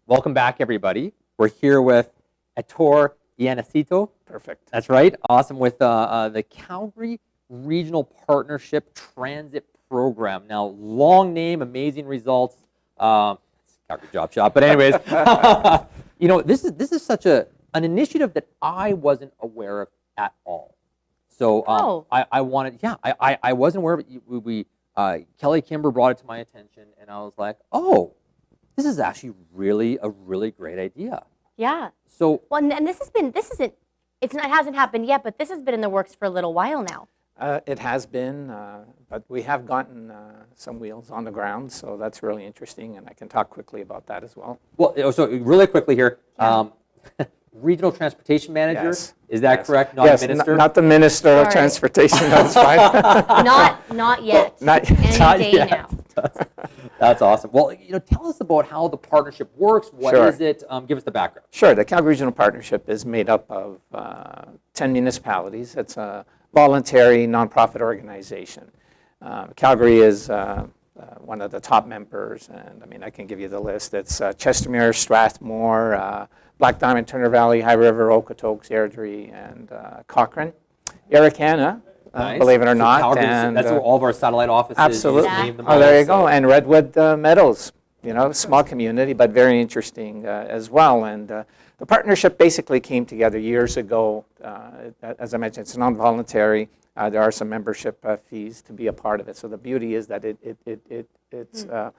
Welcome back, everybody. We're here with Ettore Iannacito. Perfect. That's right. Awesome. With the Calgary Regional Partnership Transit Program. Now, long name, amazing results. Calgary Job Shop. But anyways, this is such an initiative that I wasn't aware of at all. So I wanted, I wasn't aware of it. Kelly Kimber brought it to my attention, and I was like, oh, this is actually a really great idea. Yeah. So and it hasn't happened yet, but this has been in the works for a little while now. It has been, but we have gotten some wheels on the ground, so that's really interesting, and I can talk quickly about that as well. Well, so really quickly here, Regional Transportation Manager, Yes. Is that correct? Not yes, a minister? not the Minister of Transportation, that's fine. Not yet. Not Any day now. That's awesome. Well, tell us about how the partnership works. What is it? Give us the background. Sure. The Calgary Regional Partnership is made up of 10 municipalities. It's a voluntary nonprofit organization. Calgary is one of the top members, and I mean, I can give you the list. It's Chestermere, Strathmore, Black Diamond, Turner Valley, High River, Okotoks, Airdrie, and Cochrane. Arikana, Nice. believe it or So not. Calgary, And, that's where all of our satellite offices. absolutely. You named them Oh, there all, you go. And Redwood Meadows, small community, but very interesting as well. And the partnership basically came together years ago. As I mentioned, it's non-voluntary. There are some membership fees to be a part of it. So the beauty is that it's a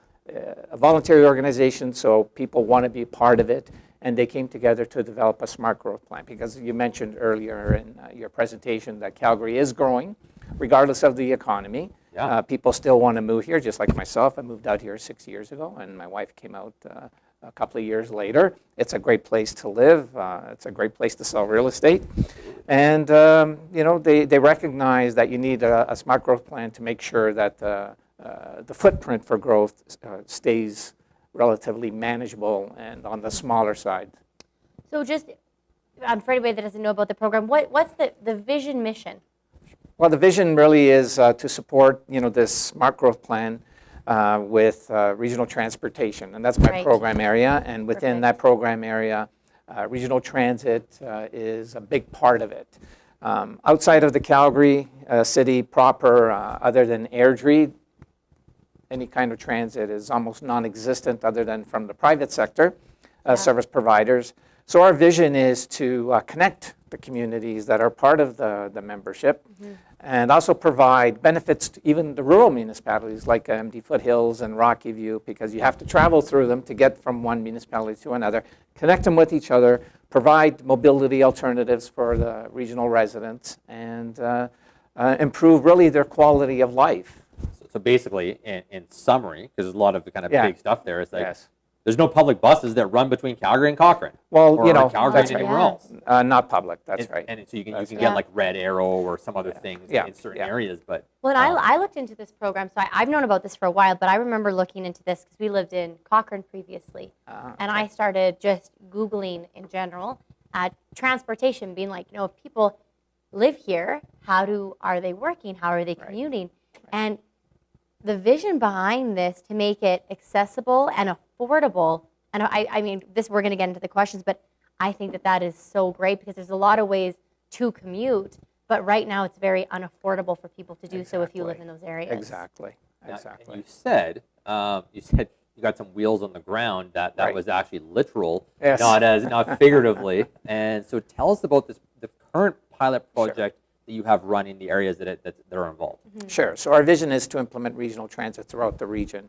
voluntary organization, so people want to be part of it. And they came together to develop a smart growth plan, because you mentioned earlier in your presentation that Calgary is growing, regardless of the economy. Yeah. People still want to move here, just like myself. I moved out here 6 years ago, and my wife came out a couple of years later. It's a great place to live. It's a great place to sell real estate. And they recognize that you need a smart growth plan to make sure that the footprint for growth stays relatively manageable and on the smaller side. So just, for anybody that doesn't know about the program, what's the vision mission? Well, the vision really is to support this smart growth plan with regional transportation, and that's my program area. And within that program area, regional transit is a big part of it. Outside of the Calgary city proper, other than Airdrie, any kind of transit is almost non-existent other than from the private sector service providers. So our vision is to connect the communities that are part of the membership, and also provide benefits to even the rural municipalities like MD Foothills and Rocky View, because you have to travel through them to get from one municipality to another, connect them with each other, provide mobility alternatives for the regional residents, and improve really their quality of life. So basically, in summary, because there's a lot of kind of big stuff there, it's like there's no public buses that run between Calgary and Cochrane. Well, or Calgary and anywhere else. Not public, that's right. And so you can get like Red Arrow or some other things in certain areas. But I looked into this program, so I've known about this for a while, but I remember looking into this because we lived in Cochrane previously. And I started just Googling in general transportation, being like, if people live here, are they working? How are they commuting? And the vision behind this to make it accessible and affordable, and I mean, we're going to get into the questions, but I think that is so great, because there's a lot of ways to commute, but right now it's very unaffordable for people to do so if you live in those areas. Exactly. And you said you got some wheels on the ground. That was actually literal, not figuratively. And so tell us about the current pilot project that you have run in the areas that are involved. Sure. So our vision is to implement regional transit throughout the region.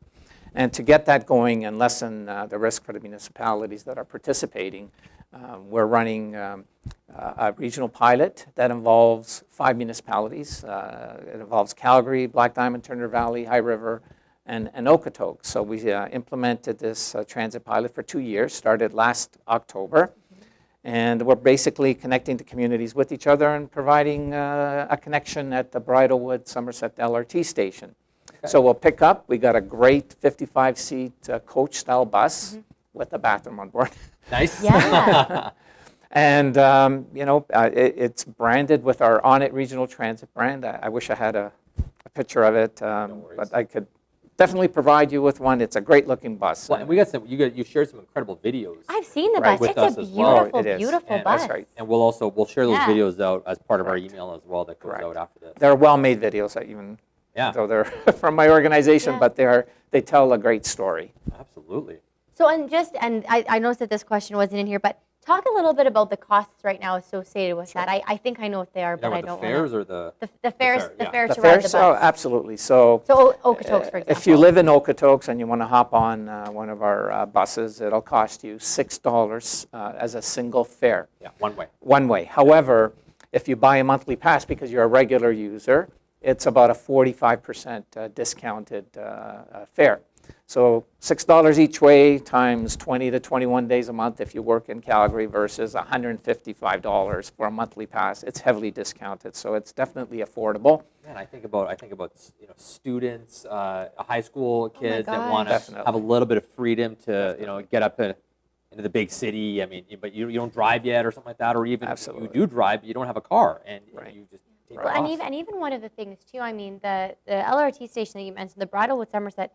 And to get that going and lessen the risk for the municipalities that are participating, we're running a regional pilot that involves 5 municipalities. It involves Calgary, Black Diamond, Turner Valley, High River, and Okotoks. So we implemented this transit pilot for 2 years, started last October. And we're basically connecting the communities with each other and providing a connection at the Bridlewood Somerset LRT station. Okay. So we'll pick up. We got a great 55-seat coach-style bus with a bathroom on board. Nice. Yeah. And it's branded with our On It Regional Transit brand. I wish I had a picture of it, but I could definitely provide you with one. It's a great looking bus. Well, and we got some. You shared some incredible videos. I've seen the Right. bus. With us It's a as well. beautiful, It is. beautiful And bus. that's right. And we'll share those Yeah. videos out as part of our Correct. email as well that goes Correct. out after this. They're well-made videos, even Yeah. though they're from my organization, Yeah. but they tell a great story. Absolutely. So, I noticed that this question wasn't in here, but talk a little bit about the costs right now associated with that. I think I know what they are, You but I talking don't about the fares want or the the fares, fare, the yeah. fares The to ride the fares, bus. absolutely. So So Okotoks, for example. if you live in Okotoks and you want to hop on one of our buses, it'll cost you $6 as a single fare. yeah, one way. One way. However, if you buy a monthly pass because you're a regular user, it's about a 45% discounted fare. So $6 each way times 20 to 21 days a month if you work in Calgary versus $155 for a monthly pass. It's heavily discounted, so it's definitely affordable. Man, I think about students, high school kids that gosh. want to Definitely. have a little bit of freedom to get up into the big city. I mean, but you don't drive yet or something like that, or even if Absolutely. you do drive, but you don't have a car, and Right. you just take Well, the bus. and even one of the things too. I mean, the LRT station that you mentioned, the Bridlewood Somerset,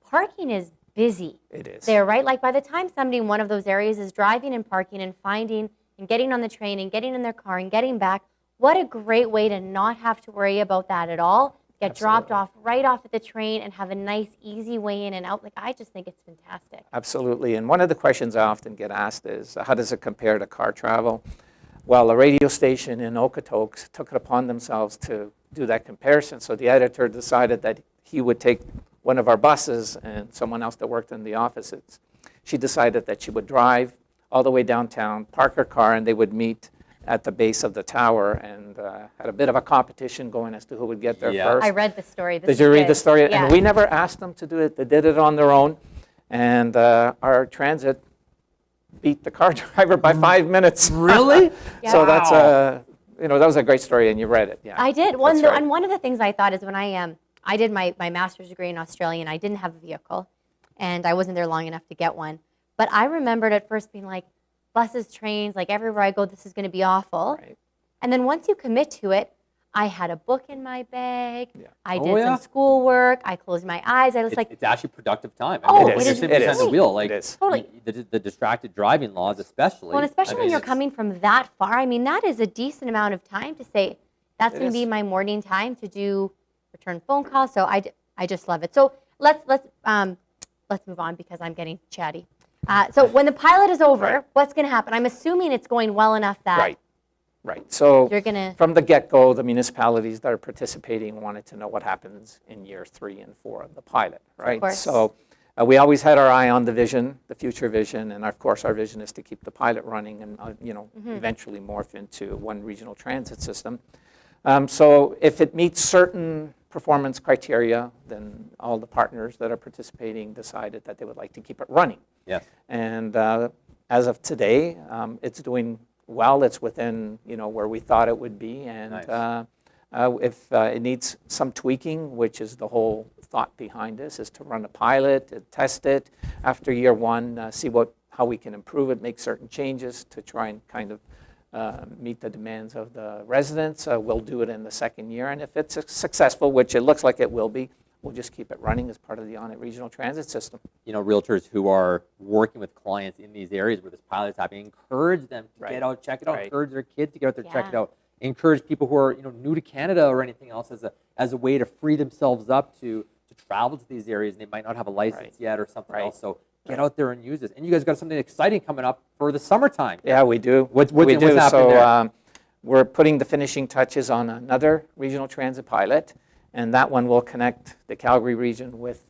parking is busy. It is. There, right? Like by the time somebody in one of those areas is driving and parking and finding and getting on the train and getting in their car and getting back, what a great way to not have to worry about that at all. Get dropped off right off at the train and have a nice, easy way in and out. Like, I just think it's fantastic. Absolutely. And one of the questions I often get asked is, how does it compare to car travel? Well, a radio station in Okotoks took it upon themselves to do that comparison. So the editor decided that he would take one of our buses, and someone else that worked in the offices, she decided that she would drive all the way downtown, park her car, and they would meet at the base of the tower, and had a bit of a competition going as to who would get there Yeah. first. I read the story. This Did is you read good. the story? Yeah. And we never asked them to do it. They did it on their own. And our transit beat the car driver by 5 minutes. Really? So that's Wow. that was a great story, and you read it. Yeah. I did. That's right. And one of the things I thought is when I did my master's degree in Australia, and I didn't have a vehicle, and I wasn't there long enough to get one. But I remembered at first being like, buses, trains, like everywhere I go, this is going to be awful. Right. And then once you commit to it, I had a book in my bag. Yeah. I Oh, did yeah? some schoolwork. I closed my eyes. I was like, It's actually productive time. Oh, when it you're is. sitting It behind is. the wheel, like It is. Totally. the distracted driving laws, especially. well, and especially I when mean, you're it's- coming from that far. I mean, that is a decent amount of time to say, that's It going to be is. my morning time to do return phone calls. So I just love it. So let's move on because I'm getting chatty. So when the pilot is over, Right. what's going to happen? I'm assuming it's going well enough that Right. Right. So you're going to. from the get-go, the municipalities that are participating wanted to know what happens in year 3 and 4 of the pilot, right? course. So we always had our eye on the vision, the future vision, and of course our vision is to keep the pilot running and eventually morph into one regional transit system. So if it meets certain performance criteria, then all the partners that are participating decided that they would like to keep it running. Yes. And as of today, it's doing well. It's within where we thought it would be, and Nice. if it needs some tweaking, which is the whole thought behind this, is to run a pilot, to test it after year 1, see how we can improve it, make certain changes to try and kind of meet the demands of the residents. We'll do it in the second year, and if it's successful, which it looks like it will be, we'll just keep it running as part of the Onit Regional Transit System. Realtors who are working with clients in these areas where this pilot is happening, encourage them to Right. get out, check it out. Right. Encourage their kids to get out there, check it Yeah. out. Encourage people who are new to Canada or anything else as a way to free themselves up to travel to these areas, and they might not have a license Right. yet or something Right. else. So get out there and use this. And you guys got something exciting coming up for the summertime. Yeah, we do. What's we do. happening So there? we're putting the finishing touches on another regional transit pilot, and that one will connect the Calgary region with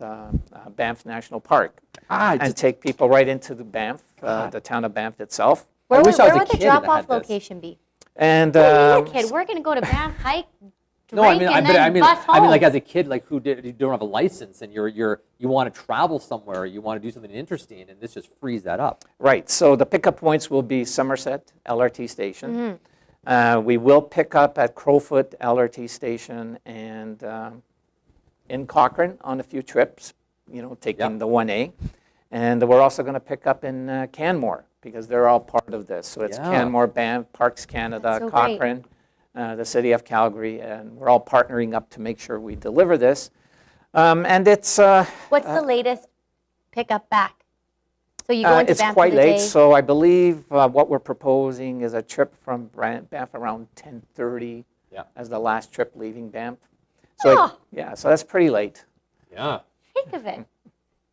Banff National Park and take people right into the Banff, the town of Banff itself. Where wish would, I was where a would the kid that had drop-off this. location be? And What do you mean a kid? We're going to go to Banff, hike, No, drink, and then bus home. I mean, like as a kid, like you don't have a license, and you want to travel somewhere, you want to do something interesting, and this just frees that up. right, so the pickup points will be Somerset LRT station. Mm-hmm. We will pick up at Crowfoot LRT station and in Cochrane on a few trips, taking Yep. the 1A. And we're also going to pick up in Canmore because they're all part of this. So it's Yeah. Canmore, Banff, Parks Canada, That's so great. Cochrane, the City of Calgary, and we're all partnering up to make sure we deliver this. And it's What's the latest pickup back? So you go into it's Banff quite for the late, day. so I believe what we're proposing is a trip from Banff around 10:30 as the last trip leaving Banff. So so that's pretty late. Yeah. Think of it.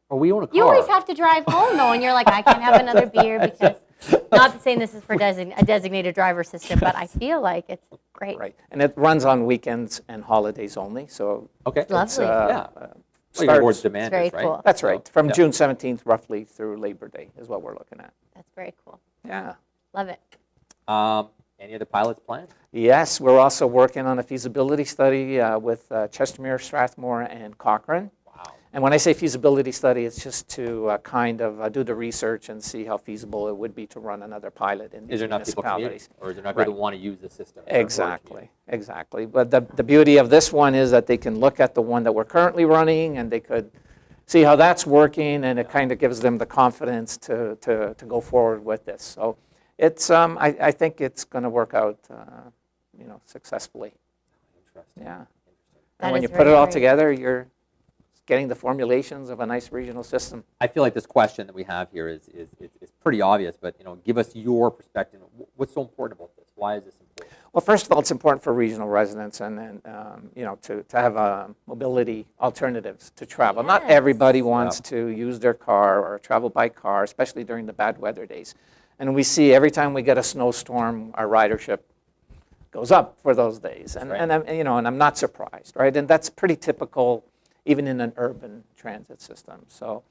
Well, we own a car. You always have to drive home, though, and you're like, I can't have another beer because, not saying this is for a designated driver system, but I feel like it's great. Right, and it runs on weekends and holidays only, so Okay. It's lovely. Yeah. Well, starts- your board's demand It's very is, right? cool. That's right, from Yeah. June 17th roughly through Labor Day is what we're looking at. That's very cool. Yeah. Love it. Any other pilots planned? Yes, we're also working on a feasibility study with Chestermere, Strathmore, and Cochrane. Wow. And when I say feasibility study, it's just to kind of do the research and see how feasible it would be to run another pilot in these Is there enough people commuting, municipalities. or is there enough people that want to use the system? Exactly, exactly. But the beauty of this one is that they can look at the one that we're currently running and they could see how that's working, and it kind of gives them the confidence to go forward with this. So it's I think it's going to work out successfully. Interesting. Yeah. That And when is you put it very all great. together, you're getting the formulations of a nice regional system. I feel like this question that we have here is pretty obvious, but give us your perspective. What's so important about this? Why is this important? Well, first of all, it's important for regional residents and to have mobility alternatives to travel. Not Yes. everybody wants to use their car or travel by car, especially during the bad weather days. And we see every time we get a snowstorm, our ridership goes up for those days. And, right. and I'm not surprised, right? And that's pretty typical even in an urban transit system. So,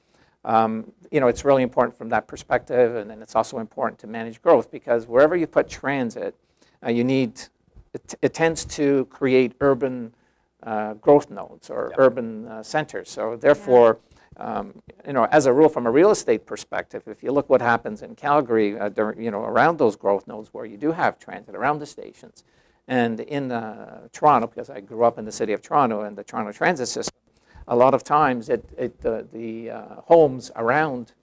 it's really important from that perspective, and then it's also important to manage growth because wherever you put transit, it tends to create urban growth nodes or urban centers. So therefore, as a rule, from a real estate perspective, if you look what happens in Calgary, around those growth nodes where you do have transit around the stations, and in Toronto, because I grew up in the city of Toronto and the Toronto transit system, a lot of times the homes around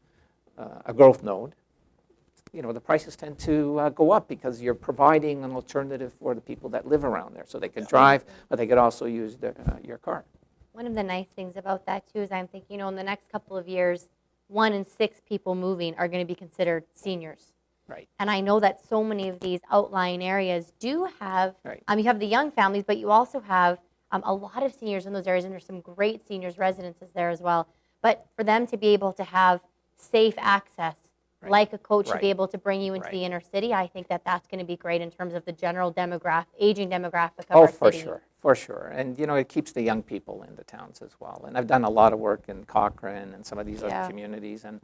a growth node, the prices tend to go up because you're providing an alternative for the people that live around there. So they can drive, but they could also use your car. One of the nice things about that, too, is I'm thinking, in the next couple of years, 1 in 6 people moving are going to be considered seniors. Right. And I know that so many of these outlying areas do have, Right. you have the young families, but you also have a lot of seniors in those areas, and there's some great seniors residences there as well. But for them to be able to have safe access, Right. like a coach to Right. be able to bring you into Right. the inner city, I think that that's going to be great in terms of the general aging demographic of Oh, our for city. sure, for sure. And, it keeps the young people in the towns as well. And I've done a lot of work in Cochrane and some of these other communities. And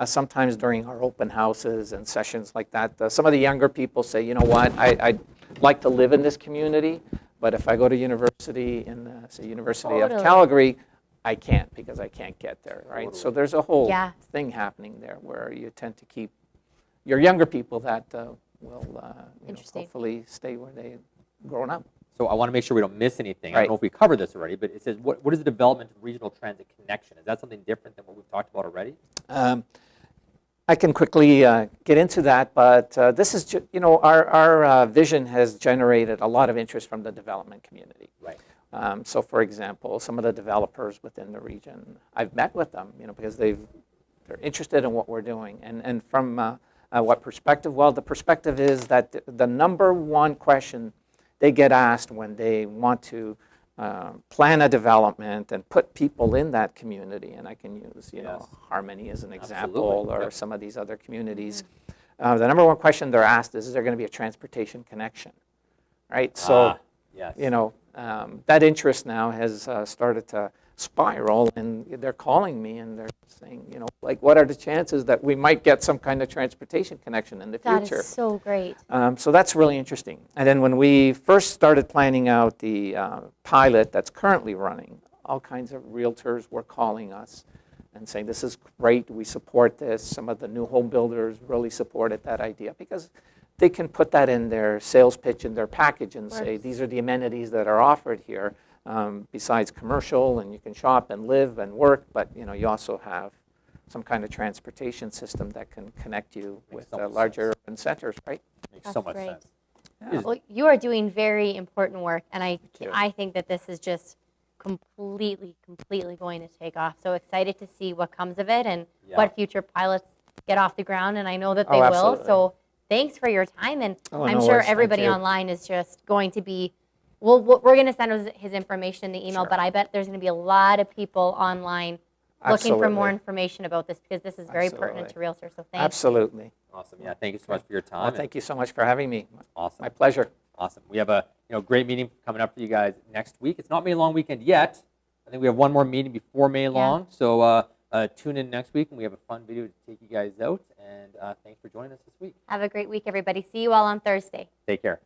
sometimes during our open houses and sessions like that, some of the younger people say, you know what, I'd like to live in this community, but if I go to university in, say, University of Totally. Calgary, I can't because I can't get there, right? So there's a whole Yeah. thing happening there where you tend to keep your younger people that will Interesting. hopefully stay where they've grown up. So I want to make sure we don't miss anything. I Right. don't know if we covered this already, but it says, what is the development of regional transit connection? Is that something different than what we've talked about already? I can quickly get into that, but this is, our vision has generated a lot of interest from the development community. Right. So, for example, some of the developers within the region, I've met with them, because they're interested in what we're doing. And from what perspective? Well, the perspective is that the number one question they get asked when they want to plan a development and put people in that community, and I can use, Yes. Harmony as an example, Absolutely. or Yep. some of these other communities. The number one question they're asked is there going to be a transportation connection, right? So, Yes. that interest now has started to spiral, and they're calling me and they're saying, what are the chances that we might get some kind of transportation connection in the That future? is so great. So that's really interesting. And then when we first started planning out the pilot that's currently running, all kinds of realtors were calling us and saying, this is great, we support this. Some of the new home builders really supported that idea because they can put that in their sales pitch, in their package, and say, these are the amenities that are offered here, besides commercial, and you can shop and live and work, but you also have some kind of transportation system that can connect you with so much larger sense. urban centers, right? Makes That's so much great. sense. Yeah. Well, you are doing very important work, and I you. think that this is just completely going to take off. So excited to see what comes of it and Yeah. what future pilots get off the ground, and I know that Oh, they will. absolutely. So thanks for your time, and Oh, I'm no sure worries. Thank everybody you. online is just going to be, well, we're going to send his information in the email, Sure. but I bet there's going to be a lot of people online looking for more Absolutely. information about this, because this is very pertinent to realtors. So thanks. Absolutely. Awesome. Yeah. Thank you so much for your time. Well, thank you so much for having me. Awesome. My pleasure. Awesome. We have a great meeting coming up for you guys next week. It's not May long weekend yet. I think we have one more meeting before May long. So tune in next week, and we have a fun video to take you guys out. And thanks for joining us this week. Have a great week, everybody. See you all on Thursday. Take care.